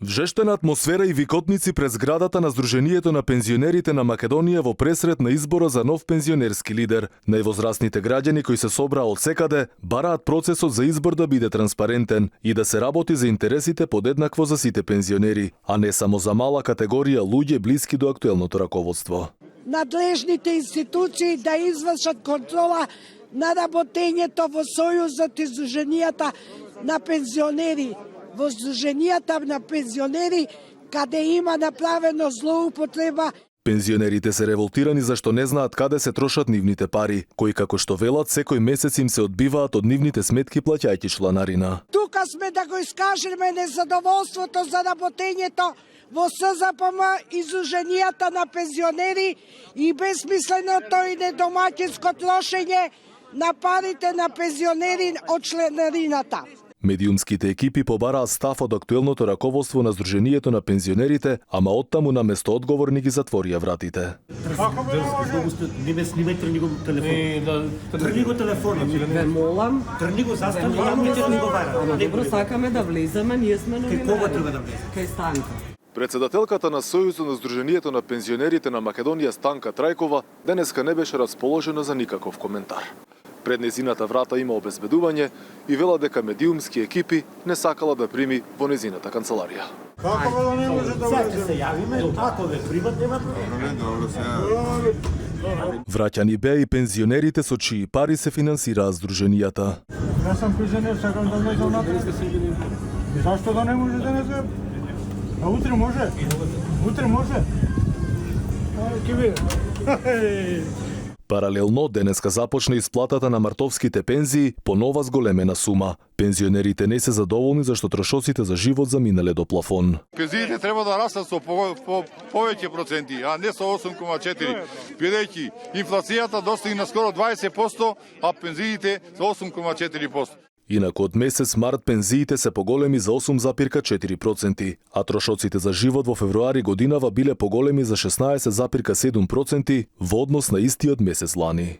Вжештена атмосфера и викотници пред зградата на Сдруженијето на пензионерите на Македонија во пресрет на избора за нов пензионерски лидер. Највозрастните граѓани кои се собраа од секаде бараат процесот за избор да биде транспарентен и да се работи за интересите подеднакво за сите пензионери, а не само за мала категорија луѓе блиски до актуелното раководство. Надлежните институции да извршат контрола на работењето во Сојузот и Сдруженијата на пензионери. Во Сдруженијата на пензионери, каде има направено злоупотреба. Пензионерите се револтирани зашто не знаат каде се трошат нивните пари, кои како што велат секој месец им се одбиваат од нивните сметки плаќајќи чланарина. Тука сме да го искажеме незадоволството за работењето во СЗПМ и Сдруженијата на пензионери и безсмисленото и недомаќинско трошење на парите на пензионери од чланарината. Медиумските екипи побараа став од актуелното раководство на Сдруженијето на пензионерите, ама оттаму наместо одговорни ги затворија вратите. Снимај го телефон. Трни го телефонот. Ве молам. Трни го застани, не трни го вара. Добро, сакаме да влеземе, ние сме новинари. Кај кого треба да влезе? Кај Станка. Председателката на Сојузот на Сдруженијето на пензионерите на Македонија Станка Трајкова денеска не беше расположена за никаков коментар. Пред незината врата има обезбедување и вела дека медиумски екипи не сакала да прими во незината канцеларија. Како да не може да влезе? Се јавиме, ако ве примат, нема проблем. Враќани беа и пензионерите со чии пари се финансираа Сдруженијата. Јас сум пензионер, сакам да влезам напред. Зашто да не може да не се? А утре може? Утре може? Ќе биде. Паралелно, денеска започна исплатата на мартовските пензии по нова зголемена сума. Пензионерите не се задоволни зашто трошоците за живот заминале до плафон. Пензиите треба да растат со повеќе проценти, а не со 8,4, бидејќи инфлацијата достигна скоро 20%, а пензиите со 8,4%. Инаку од месец март пензиите се поголеми за 8,4%, а трошоците за живот во февруари годинава биле поголеми за 16,7% во однос на истиот месец лани.